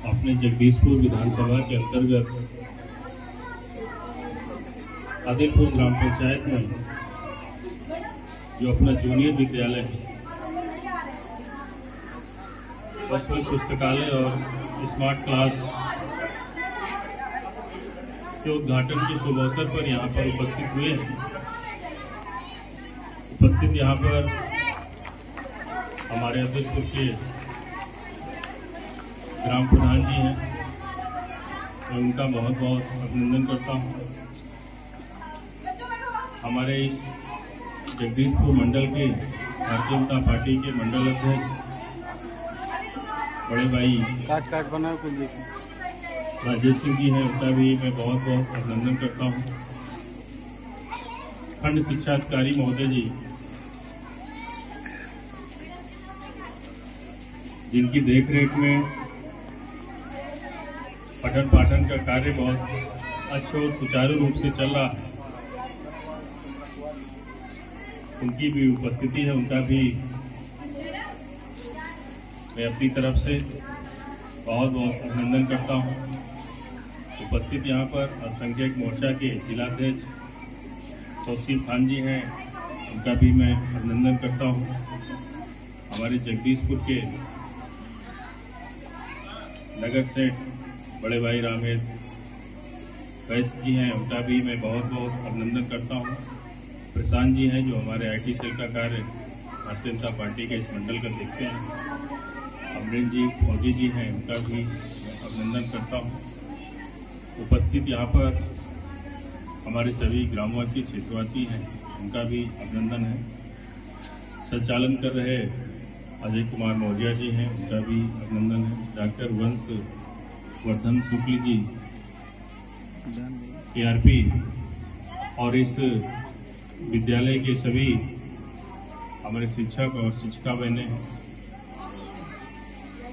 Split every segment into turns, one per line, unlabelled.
अपने जगदीशपुर विधानसभा के अंतर्गत आदिलपुर ग्राम पंचायत में जो अपना जूनियर विद्यालय है उसमें पुस्तकालय और स्मार्ट क्लास के उद्घाटन के शुभ अवसर पर यहाँ पर उपस्थित हुए हैं। उपस्थित यहाँ पर हमारे आदिलपुर के ग्राम प्रधान जी हैं, मैं उनका बहुत बहुत अभिनंदन करता हूँ। हमारे इस जगदीशपुर मंडल के भारतीय जनता पार्टी के मंडल अध्यक्ष बड़े भाई राजेश सिंह जी हैं, उनका भी मैं बहुत बहुत अभिनंदन करता हूँ। खंड शिक्षा अधिकारी महोदय जी, जिनकी देखरेख में पठन पाठन का कार्य बहुत अच्छे और सुचारू रूप से चल रहा है, उनकी भी उपस्थिति है, उनका भी मैं अपनी तरफ से बहुत बहुत अभिनंदन करता हूँ। उपस्थित यहाँ पर अल्पसंख्यक मोर्चा के जिलाध्यक्ष तौसीफ खान जी हैं, उनका भी मैं अभिनंदन करता हूँ। हमारे जगदीशपुर के नगर सेठ बड़े भाई रामेश वैस जी हैं, उनका भी मैं बहुत बहुत अभिनंदन करता हूँ। प्रशांत जी हैं जो हमारे आईटी सेल का कार्य भारतीय जनता पार्टी के इस मंडल का देखते हैं। अमरीन जी फौजी जी हैं, उनका भी अभिनंदन करता हूँ। उपस्थित यहाँ पर हमारे सभी ग्रामवासी क्षेत्रवासी हैं, उनका भी अभिनंदन है। संचालन कर रहे अजय कुमार मौर्य जी हैं, उनका भी अभिनंदन है। डॉक्टर वंश वर्धन शुक्ल जी केआरपी और इस विद्यालय के सभी हमारे शिक्षक और शिक्षिका बहनें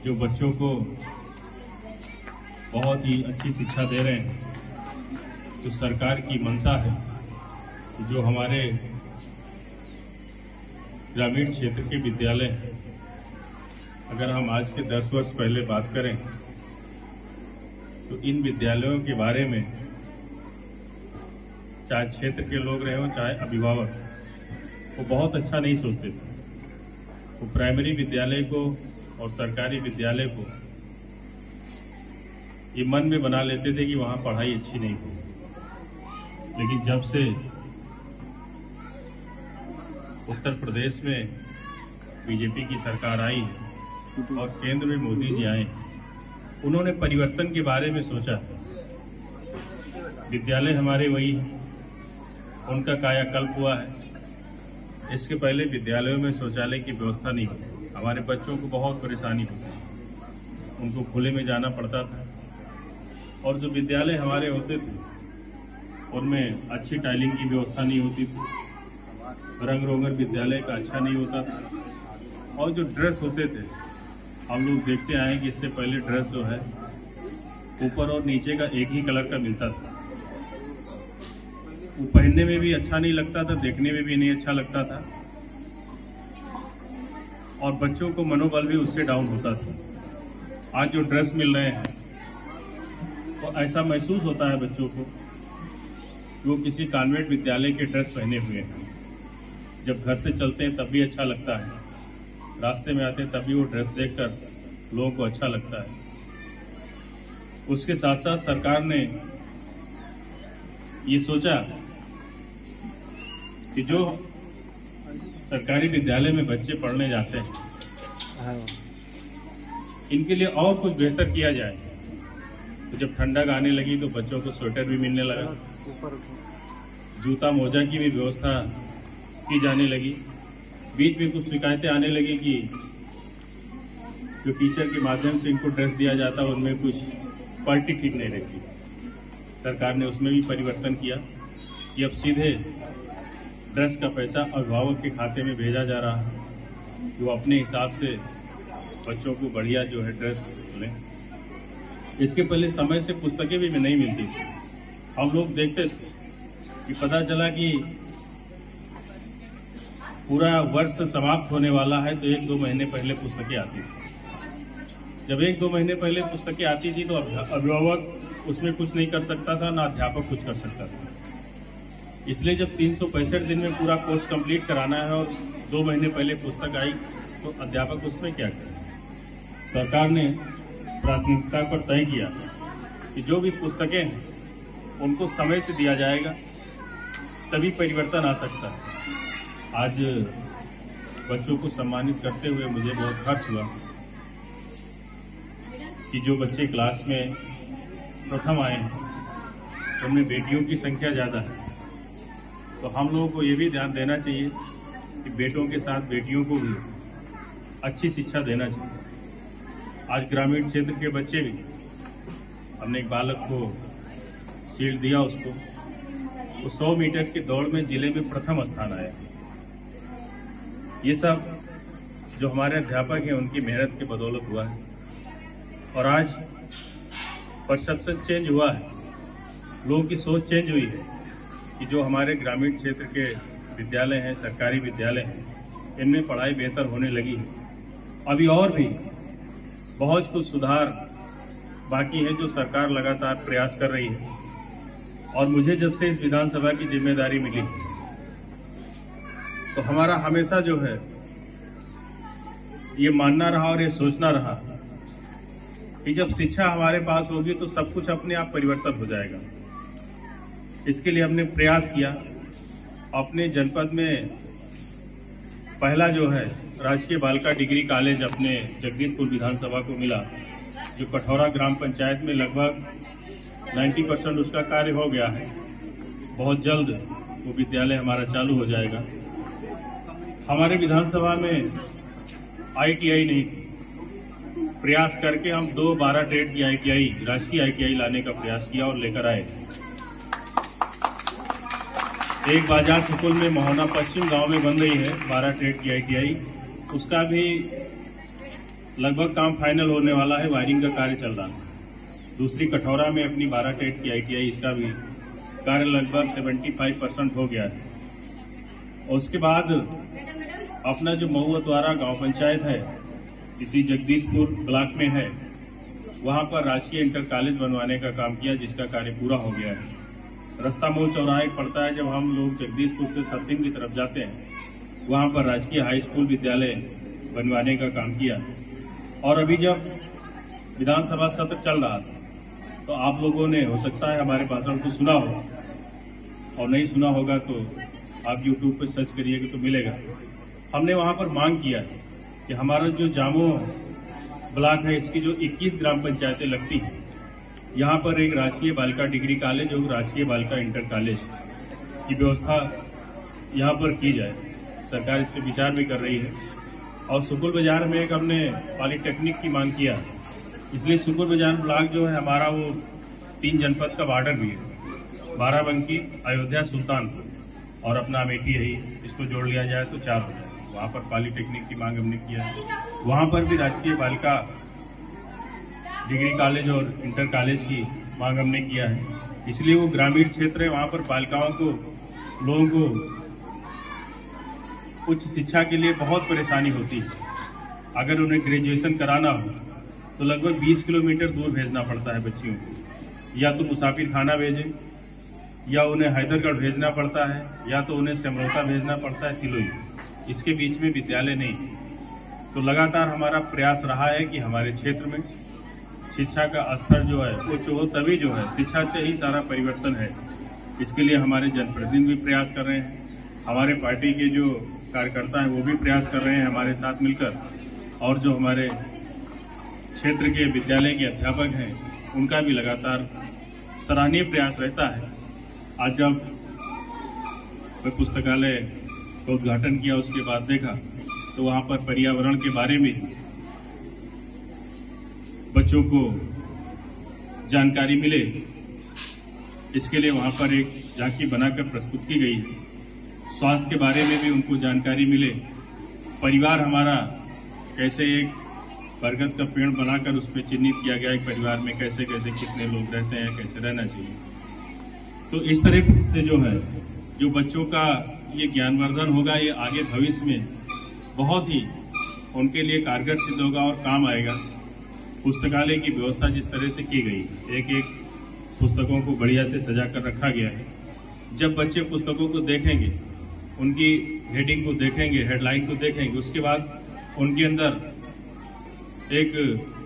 जो बच्चों को बहुत ही अच्छी शिक्षा दे रहे हैं। जो सरकार की मंशा है, जो हमारे ग्रामीण क्षेत्र के विद्यालय हैं, अगर हम आज के 10 वर्ष पहले बात करें तो इन विद्यालयों के बारे में चाहे क्षेत्र के लोग रहे हों चाहे अभिभावक, वो बहुत अच्छा नहीं सोचते थे। वो प्राइमरी विद्यालय को और सरकारी विद्यालय को ये मन में बना लेते थे कि वहाँ पढ़ाई अच्छी नहीं होगी। लेकिन जब से उत्तर प्रदेश में बीजेपी की सरकार आई और केंद्र में मोदी जी आए, उन्होंने परिवर्तन के बारे में सोचा। विद्यालय हमारे वही हैं, उनका कायाकल्प हुआ है। इसके पहले विद्यालयों में शौचालय की व्यवस्था नहीं होती, हमारे बच्चों को बहुत परेशानी होती, उनको खुले में जाना पड़ता था। और जो विद्यालय हमारे होते थे उनमें अच्छी टाइलिंग की व्यवस्था नहीं होती थी, रंग रोगन विद्यालय का अच्छा नहीं होता था। और जो ड्रेस होते थे, हम लोग देखते आए कि इससे पहले ड्रेस जो है ऊपर और नीचे का एक ही कलर का मिलता था। वो पहनने में भी अच्छा नहीं लगता था, देखने में भी नहीं अच्छा लगता था, और बच्चों को मनोबल भी उससे डाउन होता था। आज जो ड्रेस मिल रहे हैं तो ऐसा महसूस होता है बच्चों को कि वो किसी कॉन्वेंट विद्यालय के ड्रेस पहने हुए हैं। जब घर से चलते हैं तब भी अच्छा लगता है, रास्ते में आते हैं तब भी वो ड्रेस देखकर लोगों को अच्छा लगता है। उसके साथ साथ सरकार ने ये सोचा कि जो सरकारी विद्यालय में बच्चे पढ़ने जाते हैं इनके लिए और कुछ बेहतर किया जाए। तो जब ठंडक आने लगी तो बच्चों को स्वेटर भी मिलने लगा, जूता मोजा की भी व्यवस्था की जाने लगी। बीच में कुछ शिकायतें आने लगी कि जो टीचर के माध्यम से इनको ड्रेस दिया जाता है उनमें कुछ क्वालिटी ठीक नहीं रहती। सरकार ने उसमें भी परिवर्तन किया कि अब सीधे ड्रेस का पैसा अभिभावक के खाते में भेजा जा रहा है, जो अपने हिसाब से बच्चों को बढ़िया जो है ड्रेस लें। इसके पहले समय से पुस्तकें भी नहीं मिलती थी। हम लोग देखते थे कि पता चला कि पूरा वर्ष समाप्त होने वाला है तो 1-2 महीने पहले पुस्तकें आती थी। जब 1-2 महीने पहले पुस्तकें आती थी तो अभिभावक उसमें कुछ नहीं कर सकता था, ना अध्यापक कुछ कर सकता था। इसलिए जब 365 दिन में पूरा कोर्स कंप्लीट कराना है और 2 महीने पहले पुस्तक आई तो अध्यापक उसमें क्या करे। सरकार ने प्राथमिकता पर तय किया कि जो भी पुस्तकें हैं उनको समय से दिया जाएगा, तभी परिवर्तन आ सकता है। आज बच्चों को सम्मानित करते हुए मुझे बहुत हर्ष हुआ कि जो बच्चे क्लास में प्रथम आए हैं उनमें बेटियों की संख्या ज़्यादा है। तो हम लोगों को ये भी ध्यान देना चाहिए कि बेटों के साथ बेटियों को भी अच्छी शिक्षा देना चाहिए। आज ग्रामीण क्षेत्र के बच्चे भी, हमने एक बालक को शील्ड दिया, उसको वो 100 मीटर की दौड़ में जिले में प्रथम स्थान आया। ये सब जो हमारे अध्यापक हैं उनकी मेहनत के बदौलत हुआ है और आज परसेप्शन चेंज हुआ है, लोगों की सोच चेंज हुई है कि जो हमारे ग्रामीण क्षेत्र के विद्यालय हैं, सरकारी विद्यालय हैं, इनमें पढ़ाई बेहतर होने लगी है। अभी और भी बहुत कुछ सुधार बाकी है जो सरकार लगातार प्रयास कर रही है। और मुझे जब से इस विधानसभा की जिम्मेदारी मिली तो हमारा हमेशा जो है ये मानना रहा और ये सोचना रहा कि जब शिक्षा हमारे पास होगी तो सब कुछ अपने आप परिवर्तन हो जाएगा। इसके लिए हमने प्रयास किया। अपने जनपद में पहला जो है राजकीय बालिका डिग्री कॉलेज अपने जगदीशपुर विधानसभा को मिला, जो कठौरा ग्राम पंचायत में लगभग 90% उसका कार्य हो गया है। बहुत जल्द वो विद्यालय हमारा चालू हो जाएगा। हमारे विधानसभा में ITI नहीं थी, प्रयास करके हम 12 ट्रेड की ITI, राष्ट्रीय ITI लाने का प्रयास किया और लेकर आए। एक बाजार सुकुल में मोहना पश्चिम गांव में बन रही है 12 ट्रेड की ITI, उसका भी लगभग काम फाइनल होने वाला है, वायरिंग का कार्य चल रहा है। दूसरी कठौरा में अपनी 12 ट्रेड की ITI, इसका भी कार्य लगभग 75% हो गया है। और उसके बाद अपना जो महुआ द्वारा गांव पंचायत है, इसी जगदीशपुर ब्लॉक में है, वहां पर राजकीय इंटर कॉलेज बनवाने का काम किया, जिसका कार्य पूरा हो गया है। रास्ता मोड़ चौराहे पड़ता है, जब हम लोग जगदीशपुर से सत्तिम की तरफ जाते हैं, वहां पर राजकीय हाई स्कूल विद्यालय बनवाने का काम किया। और अभी जब विधानसभा सत्र चल रहा था तो आप लोगों ने हो सकता है हमारे भाषण को सुना हो, और नहीं सुना होगा तो आप YouTube पे सर्च करिएगा तो मिलेगा। हमने वहां पर मांग किया कि हमारा जो जामो ब्लॉक है, इसकी जो 21 ग्राम पंचायतें लगती हैं, यहाँ पर एक राजकीय बालिका डिग्री कॉलेज और राजकीय बालिका इंटर कॉलेज की व्यवस्था यहाँ पर की जाए। सरकार इस पर विचार भी कर रही है। और सुकुल बाजार में एक हमने पॉलिटेक्निक की मांग किया, इसलिए सुकुल बाजार ब्लॉक जो है हमारा वो 3 जनपद का बॉर्डर भी है, बाराबंकी, अयोध्या, सुल्तानपुर और अपना अमेठी है, इसको जोड़ लिया जाए तो 4 हो जाए। वहाँ पर पॉलिटेक्निक की मांग हमने किया है। वहाँ पर भी राजकीय बालिका डिग्री कॉलेज और इंटर कॉलेज की मांग हमने किया है। इसलिए वो ग्रामीण क्षेत्र है, वहाँ पर बालिकाओं को, लोगों को उच्च शिक्षा के लिए बहुत परेशानी होती है। अगर उन्हें ग्रेजुएशन कराना हो तो लगभग 20 किलोमीटर दूर भेजना पड़ता है बच्चियों को। या तो मुसाफिर खाना भेजें, या उन्हें हैदरगढ़ भेजना पड़ता है, या तो उन्हें सिमरौता भेजना पड़ता है, तिलोई। इसके बीच में विद्यालय नहीं। तो लगातार हमारा प्रयास रहा है कि हमारे क्षेत्र में शिक्षा का स्तर जो है उच्च हो, तभी जो है शिक्षा से ही सारा परिवर्तन है। इसके लिए हमारे जनप्रतिनिधि भी प्रयास कर रहे हैं, हमारे पार्टी के जो कार्यकर्ता हैं वो भी प्रयास कर रहे हैं हमारे साथ मिलकर, और जो हमारे क्षेत्र के विद्यालय के अध्यापक हैं उनका भी लगातार सराहनीय प्रयास रहता है। आज जब मैं पुस्तकालय का उद्घाटन किया, उसके बाद देखा तो वहाँ पर पर्यावरण के बारे में बच्चों को जानकारी मिले, इसके लिए वहाँ पर एक झांकी बनाकर प्रस्तुत की गई है। स्वास्थ्य के बारे में भी उनको जानकारी मिले, परिवार हमारा कैसे, एक बरगद का पेड़ बनाकर उस पर चिन्हित किया गया एक परिवार में कैसे कैसे कितने लोग रहते हैं, कैसे रहना चाहिए। तो इस तरह से जो है, जो बच्चों का ये ज्ञानवर्धन होगा, ये आगे भविष्य में बहुत ही उनके लिए कारगर सिद्ध होगा और काम आएगा। पुस्तकालय की व्यवस्था जिस तरह से की गई, एक एक पुस्तकों को बढ़िया से सजा कर रखा गया है। जब बच्चे पुस्तकों को देखेंगे, उनकी हेडिंग को देखेंगे, हेडलाइन को देखेंगे, उसके बाद उनके अंदर एक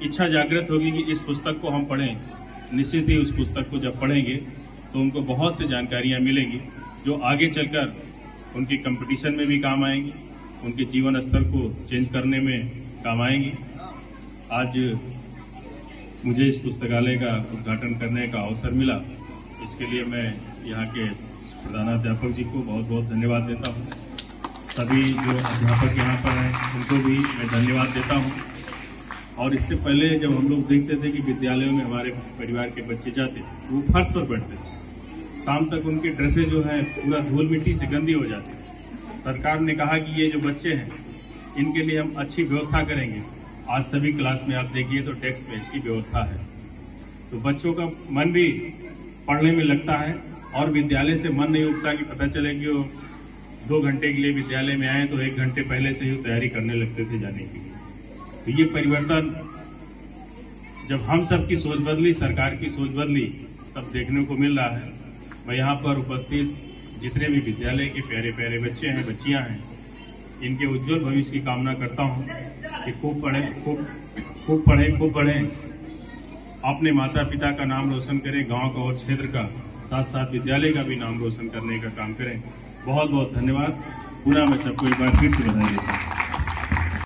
इच्छा जागृत होगी कि इस पुस्तक को हम पढ़ें। निश्चित ही उस पुस्तक को जब पढ़ेंगे तो उनको बहुत सी जानकारियां मिलेंगी जो आगे चलकर उनकी कंपटीशन में भी काम आएंगी, उनके जीवन स्तर को चेंज करने में काम आएंगी। आज मुझे इस पुस्तकालय का उद्घाटन करने का अवसर मिला, इसके लिए मैं यहाँ के प्रधानाध्यापक जी को बहुत बहुत धन्यवाद देता हूँ। सभी जो अध्यापक यहाँ पर हैं उनको भी मैं धन्यवाद देता हूँ। और इससे पहले जब हम लोग देखते थे कि विद्यालयों में हमारे परिवार के बच्चे जाते, वो फर्श पर बैठते थे, शाम तक उनकी ड्रेसें जो हैं पूरा धूल मिट्टी से गंदी हो जाती। सरकार ने कहा कि ये जो बच्चे हैं इनके लिए हम अच्छी व्यवस्था करेंगे। आज सभी क्लास में आप देखिए तो डेस्क बेंच की व्यवस्था है, तो बच्चों का मन भी पढ़ने में लगता है और विद्यालय से मन नहीं उठता कि पता चले कि वो 2 घंटे के लिए विद्यालय में आए तो 1 घंटे पहले से ही तैयारी करने लगते थे जाने के लिए। तो ये परिवर्तन जब हम सब की सोच बदली, सरकार की सोच बदली, तब देखने को मिल रहा है। मैं यहाँ पर उपस्थित जितने भी विद्यालय के प्यारे प्यारे बच्चे हैं, बच्चियां हैं, इनके उज्जवल भविष्य की कामना करता हूँ कि खूब पढ़ें, अपने माता पिता का नाम रोशन करें, गांव का और क्षेत्र का, साथ साथ विद्यालय का भी नाम रोशन करने का काम करें। बहुत बहुत धन्यवाद। पुनः मैं सबको एक बार फिर से बधाई देता हूँ।